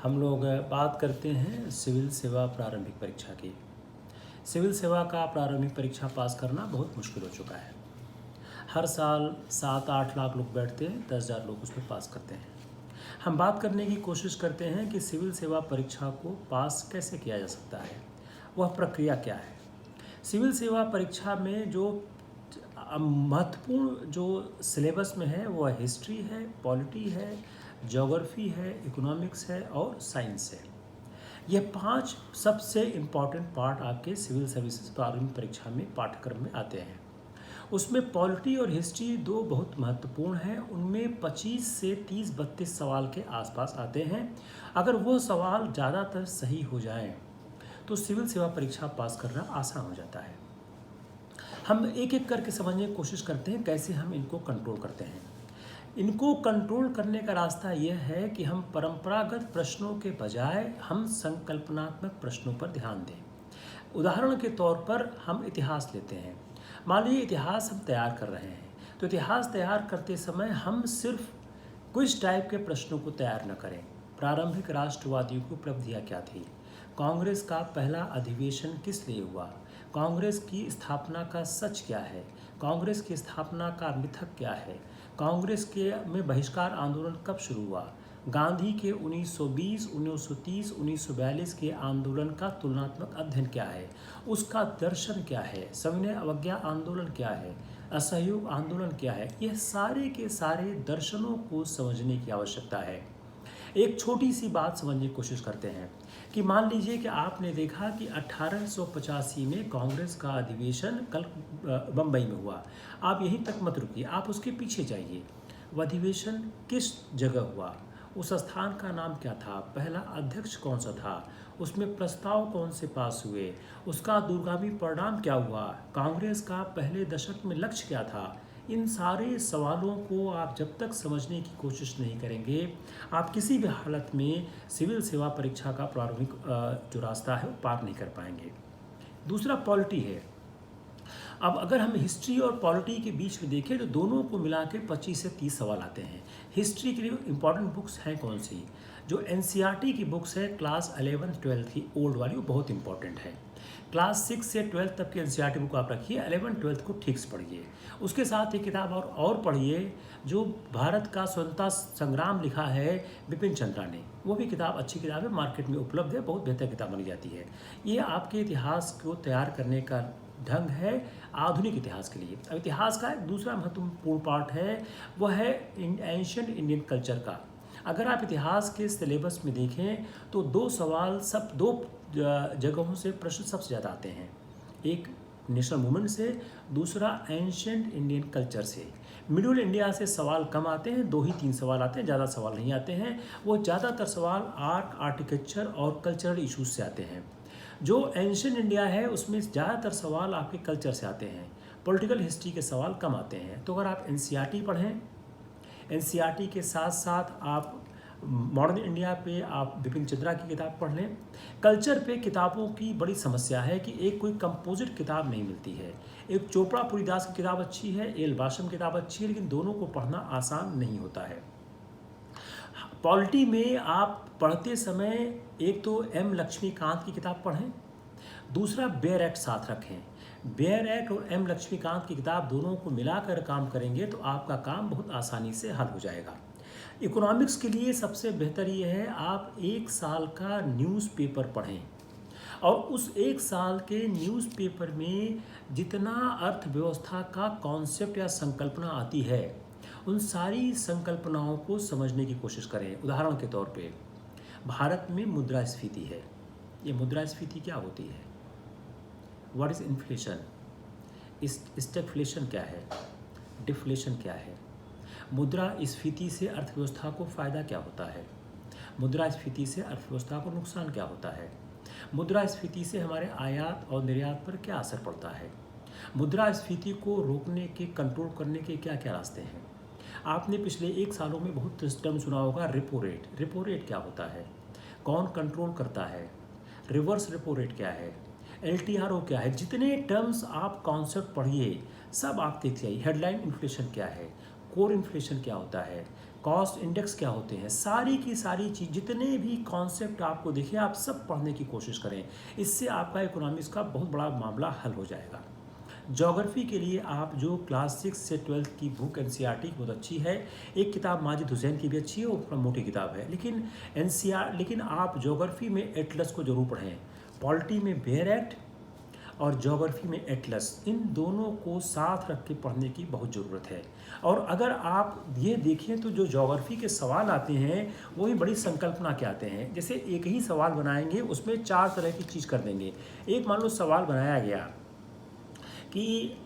हम लोग बात करते हैं सिविल सेवा प्रारंभिक परीक्षा की। सिविल सेवा का प्रारंभिक परीक्षा पास करना बहुत मुश्किल हो चुका है। हर साल 7-8 लाख लोग बैठते हैं, 10,000 लोग उसमें पास करते हैं। हम बात करने की कोशिश करते हैं कि सिविल सेवा परीक्षा को पास कैसे किया जा सकता है, वह प्रक्रिया क्या है। सिविल सेवा परीक्षा में जो महत्वपूर्ण जो सिलेबस में है वह हिस्ट्री है, पॉलिटी है, ज्योग्राफी है, इकोनॉमिक्स है और साइंस है। यह 5 सबसे इम्पॉर्टेंट पार्ट आपके सिविल सर्विसेज प्रारंभिक परीक्षा में पाठ्यक्रम में आते हैं। उसमें पॉलिटी और हिस्ट्री दो बहुत महत्वपूर्ण हैं। उनमें 25 से 30-32 सवाल के आसपास आते हैं। अगर वो सवाल ज़्यादातर सही हो जाएं तो सिविल सेवा परीक्षा पास करना आसान हो जाता है। हम एक एक करके समझने की कोशिश करते हैं कैसे हम इनको कंट्रोल करते हैं। इनको कंट्रोल करने का रास्ता यह है कि हम परंपरागत प्रश्नों के बजाय हम संकल्पनात्मक प्रश्नों पर ध्यान दें। उदाहरण के तौर पर हम इतिहास लेते हैं। मान लीजिए इतिहास हम तैयार कर रहे हैं, तो इतिहास तैयार करते समय हम सिर्फ क्विज टाइप के प्रश्नों को तैयार न करें। प्रारंभिक राष्ट्रवादियों की उपलब्धियाँ क्या थी? कांग्रेस का पहला अधिवेशन किस लिए हुआ? कांग्रेस की स्थापना का सच क्या है? कांग्रेस की स्थापना का मिथक क्या है? कांग्रेस के में बहिष्कार आंदोलन कब शुरू हुआ? गांधी के 1920, 1930, 1942 के आंदोलन का तुलनात्मक अध्ययन क्या है? उसका दर्शन क्या है? सविनय अवज्ञा आंदोलन क्या है? असहयोग आंदोलन क्या है? यह सारे के सारे दर्शनों को समझने की आवश्यकता है। एक छोटी सी बात समझने की कोशिश करते हैं कि मान लीजिए कि आपने देखा कि 1885 में कांग्रेस का अधिवेशन कल बम्बई में हुआ। आप यहीं तक मत रुकिए, आप उसके पीछे जाइए। वह अधिवेशन किस जगह हुआ? उस स्थान का नाम क्या था? पहला अध्यक्ष कौन सा था? उसमें प्रस्ताव कौन से पास हुए? उसका दूरगामी परिणाम क्या हुआ? कांग्रेस का पहले दशक में लक्ष्य क्या था? इन सारे सवालों को आप जब तक समझने की कोशिश नहीं करेंगे, आप किसी भी हालत में सिविल सेवा परीक्षा का प्रारंभिक जो रास्ता है वो पार नहीं कर पाएंगे। दूसरा पॉलिटी है। अब अगर हम हिस्ट्री और पॉलिटी के बीच में देखें तो दोनों को मिला के 25 से 30 सवाल आते हैं। हिस्ट्री के लिए इम्पॉर्टेंट बुक्स हैं कौन सी? जो एनसीईआरटी की बुक्स है क्लास 11-12 की ओल्ड वाली, वो बहुत इंपॉर्टेंट है। क्लास 6 से 12 तक की एनसीईआरटी बुक आप रखिए, 11-12 को ठीक से पढ़िए। उसके साथ एक किताब और पढ़िए जो भारत का स्वतंत्रता संग्राम लिखा है बिपिन चंद्रा ने। वो भी किताब अच्छी किताब है, मार्केट में उपलब्ध है, बहुत बेहतर किताब मानी जाती है। ये आपके इतिहास को तैयार करने का ढंग है आधुनिक इतिहास के लिए। अब इतिहास का एक दूसरा महत्वपूर्ण पार्ट है, वह है एंशिएंट इंडियन कल्चर का। अगर आप इतिहास के सिलेबस में देखें तो दो जगहों से प्रश्न सबसे ज़्यादा आते हैं। एक नेशनल मूवमेंट से, दूसरा एंशिएंट इंडियन कल्चर से। मिडिल इंडिया से सवाल कम आते हैं, 2 ही 3 सवाल आते हैं, ज़्यादा सवाल नहीं आते हैं। वो ज़्यादातर सवाल आर्ट, आर्किटेक्चर और कल्चरल इशूज़ से आते हैं। जो एंशिएंट इंडिया है उसमें ज़्यादातर सवाल आपके कल्चर से आते हैं, पॉलिटिकल हिस्ट्री के सवाल कम आते हैं। तो अगर आप एनसीईआरटी पढ़ें, एनसीईआरटी के साथ साथ आप मॉडर्न इंडिया पे आप बिपिन चंद्रा की किताब पढ़ लें। कल्चर पे किताबों की बड़ी समस्या है कि एक कोई कंपोजिट किताब नहीं मिलती है। एक चोपड़ा पुरीदास की किताब अच्छी है, एल बाशम की किताब अच्छी है, लेकिन दोनों को पढ़ना आसान नहीं होता है। पॉलिटी में आप पढ़ते समय एक तो एम लक्ष्मीकांत की किताब पढ़ें, दूसरा बेयर एक्ट साथ रखें। बेयर एक्ट और एम लक्ष्मीकांत की किताब दोनों को मिलाकर काम करेंगे तो आपका काम बहुत आसानी से हल हो जाएगा। इकोनॉमिक्स के लिए सबसे बेहतर ये है आप 1 साल का न्यूज़पेपर पढ़ें और उस 1 साल के न्यूज़पेपर में जितना अर्थव्यवस्था का कॉन्सेप्ट या संकल्पना आती है उन सारी संकल्पनाओं को समझने की कोशिश करें। उदाहरण के तौर पे भारत में मुद्रास्फीति है। ये मुद्रास्फीति क्या होती है? What is inflation? स्टैगफ्लेशन क्या है? डिफ्लेशन क्या है? मुद्रास्फीति से अर्थव्यवस्था को फ़ायदा क्या होता है? मुद्रास्फीति से अर्थव्यवस्था को नुकसान क्या होता है? मुद्रास्फीति से हमारे आयात और निर्यात पर क्या असर पड़ता है? मुद्रास्फीति को रोकने के, कंट्रोल करने के क्या क्या रास्ते हैं? आपने पिछले 1 सालों में बहुत टर्म सुना होगा, रेपो रेट। रेपो रेट क्या होता है? कौन कंट्रोल करता है? रिवर्स रेपो रेट क्या है? एलटीआरओ क्या है? जितने टर्म्स आप कॉन्सेप्ट पढ़िए सब आप देख जाइए। हेडलाइन इन्फ्लेशन क्या है? कोर इन्फ्लेशन क्या होता है? कॉस्ट इंडेक्स क्या होते हैं, सारी की सारी चीज़, जितने भी कॉन्सेप्ट आपको दिखे आप सब पढ़ने की कोशिश करें। इससे आपका इकोनॉमिक्स का बहुत बड़ा मामला हल हो जाएगा। ज्योग्राफी के लिए आप जो क्लास 6 से 12 की बुक एनसीईआरटी की बहुत अच्छी है, एक किताब माजिद हुसैन की भी अच्छी है, वो थोड़ा मोटी किताब है, लेकिन आप ज्योग्राफी में एटलस को जरूर पढ़ें। पॉलिटी में बेयर एक्ट और ज्योग्राफी में एटलस, इन दोनों को साथ रख के पढ़ने की बहुत ज़रूरत है। और अगर आप ये देखें तो जो ज्योग्राफी के सवाल आते हैं वो भी बड़ी संकल्पना के आते हैं। जैसे एक ही सवाल बनाएंगे, उसमें 4 तरह की चीज़ कर देंगे। एक मान लो सवाल बनाया गया कि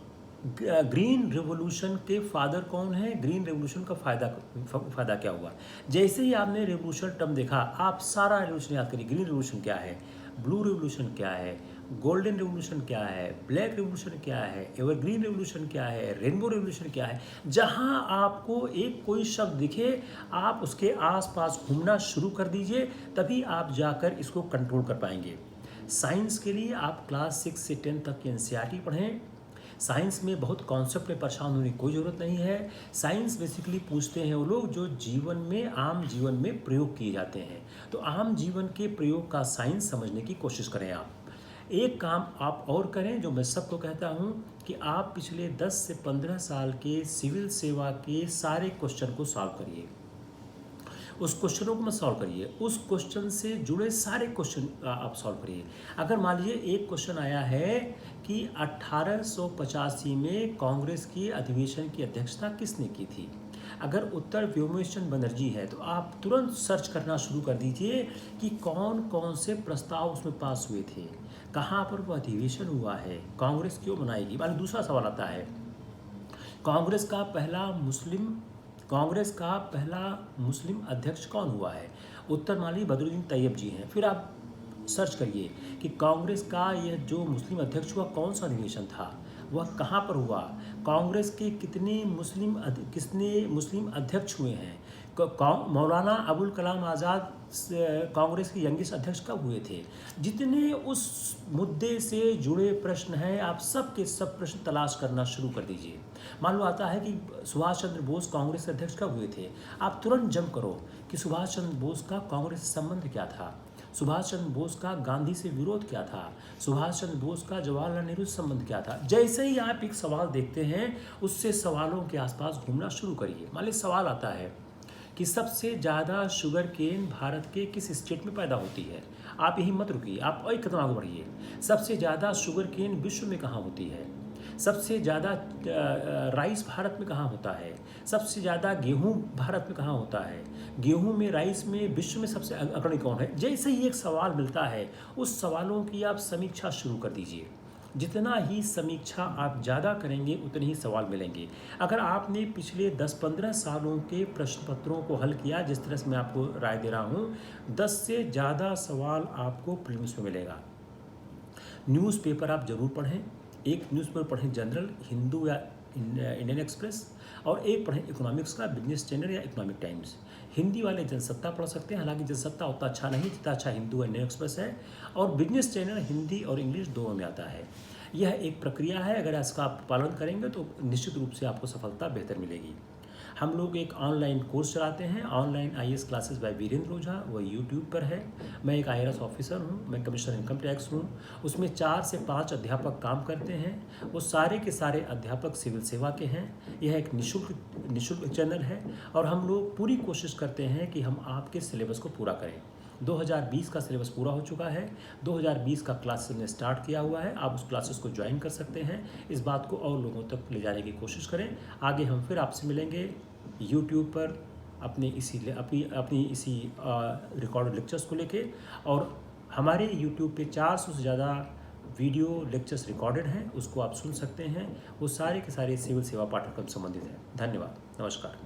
ग्रीन रेवोल्यूशन के फादर कौन है, ग्रीन रेवोल्यूशन का फ़ायदा क्या हुआ। जैसे ही आपने रेवोल्यूशन टर्म देखा, आप सारा रेवोल्यूशन याद करिए। ग्रीन रेवोल्यूशन क्या है, ब्लू रेवोल्यूशन क्या है, गोल्डन रेवोल्यूशन क्या है, ब्लैक रेवोल्यूशन क्या है, एवरग्रीन रेवोल्यूशन क्या है, रेनबो रेवोल्यूशन क्या है। जहां आपको एक कोई शब्द दिखे, आप उसके आसपास घूमना शुरू कर दीजिए, तभी आप जाकर इसको कंट्रोल कर पाएंगे। साइंस के लिए आप क्लास 6 से 10 तक की एनसीईआरटी पढ़ें। साइंस में बहुत कॉन्सेप्ट में परेशान होने की कोई ज़रूरत नहीं है। साइंस बेसिकली पूछते हैं वो लोग जो जीवन में, आम जीवन में प्रयोग किए जाते हैं। तो आम जीवन के प्रयोग का साइंस समझने की कोशिश करें। आप एक काम आप और करें जो मैं सबको कहता हूं कि आप पिछले 10 से 15 साल के सिविल सेवा के सारे क्वेश्चन को सॉल्व करिए। उस क्वेश्चनों को मत सॉल्व करिए, उस क्वेश्चन से जुड़े सारे क्वेश्चन आप सॉल्व करिए। अगर मान लीजिए एक क्वेश्चन आया है कि 1885 में कांग्रेस की अधिवेशन की अध्यक्षता किसने की थी, अगर उत्तर व्योमेश चंद्र बनर्जी है, तो आप तुरंत सर्च करना शुरू कर दीजिए कि कौन कौन से प्रस्ताव उसमें पास हुए थे, कहाँ पर वो अधिवेशन हुआ है, कांग्रेस क्यों बनाएगी। मान दूसरा सवाल आता है, कांग्रेस का पहला मुस्लिम अध्यक्ष कौन हुआ है, उत्तर मान लीजिए बदरुद्दीन तैयब जी हैं। फिर आप सर्च करिए कि कांग्रेस का यह जो मुस्लिम अध्यक्ष हुआ कौन सा अधिवेशन था, वह कहाँ पर हुआ, कांग्रेस के कितने मुस्लिम अध्यक्ष हुए हैं, मौलाना अबुल कलाम आज़ाद कांग्रेस के यंगेस्ट अध्यक्ष कब हुए थे। जितने उस मुद्दे से जुड़े प्रश्न हैं, आप सब के सब प्रश्न तलाश करना शुरू कर दीजिए। मान लो आता है कि सुभाष चंद्र बोस कांग्रेस के अध्यक्ष कब हुए थे, आप तुरंत जंप करो कि सुभाष चंद्र बोस का कांग्रेस से संबंध क्या था, सुभाष चंद्र बोस का गांधी से विरोध क्या था, सुभाष चंद्र बोस का जवाहरलाल नेहरू से संबंध क्या था। जैसे ही आप एक सवाल देखते हैं, उससे सवालों के आसपास घूमना शुरू करिए। मान लीजिए सवाल आता है कि सबसे ज़्यादा शुगर केन भारत के किस स्टेट में पैदा होती है, आप यही मत रुकिए, आप और एक कदम आगे बढ़िए। सबसे ज़्यादा शुगर केन विश्व में कहाँ होती है, सबसे ज़्यादा राइस भारत में कहाँ होता है, सबसे ज़्यादा गेहूं भारत में कहाँ होता है, गेहूं में, राइस में विश्व में सबसे अग्रणी कौन है। जैसे ही एक सवाल मिलता है, उस सवालों की आप समीक्षा शुरू कर दीजिए। जितना ही समीक्षा आप ज़्यादा करेंगे उतने ही सवाल मिलेंगे। अगर आपने पिछले 10-15 सालों के प्रश्न पत्रों को हल किया, जिस तरह से मैं आपको राय दे रहा हूँ, 10 से ज़्यादा सवाल आपको प्रीलिम्स में मिलेगा। न्यूज़पेपर आप ज़रूर पढ़ें। एक न्यूज़पेपर पढ़ें जनरल, हिंदू या इंडियन एक्सप्रेस, और एक पढ़ें इकोनॉमिक्स का बिजनेस स्टैंडर्ड या इकोनॉमिक टाइम्स। हिंदी वाले जनसत्ता पढ़ सकते हैं, हालांकि जनसत्ता उतना अच्छा नहीं जितना अच्छा हिंदू या इंडियन एक्सप्रेस है, और बिजनेस स्टैंडर्ड हिंदी और इंग्लिश दोनों में आता है। यह एक प्रक्रिया है, अगर इसका आप पालन करेंगे तो निश्चित रूप से आपको सफलता बेहतर मिलेगी। हम लोग एक ऑनलाइन कोर्स चलाते हैं, online IAS classes by Virendra Ojha, वह यूट्यूब पर है। मैं एक आईआरएस ऑफिसर हूँ, मैं कमिश्नर इनकम टैक्स हूँ। उसमें 4 से 5 अध्यापक काम करते हैं, वो सारे के सारे अध्यापक सिविल सेवा के हैं। यह एक निःशुल्क चैनल है, और हम लोग पूरी कोशिश करते हैं कि हम आपके सिलेबस को पूरा करें। 2020 का सिलेबस पूरा हो चुका है, 2020 का क्लासेस ने स्टार्ट किया हुआ है, आप उस क्लासेस को ज्वाइन कर सकते हैं। इस बात को और लोगों तक ले जाने की कोशिश करें। आगे हम फिर आपसे मिलेंगे यूट्यूब पर अपनी इसी रिकॉर्ड लेक्चर्स को लेके, और हमारे यूट्यूब पे 400 से ज़्यादा वीडियो लेक्चर्स रिकॉर्डेड हैं, उसको आप सुन सकते हैं। वो सारे के सारे सिविल सेवा पाठ्यक्रम संबंधित हैं। धन्यवाद, नमस्कार।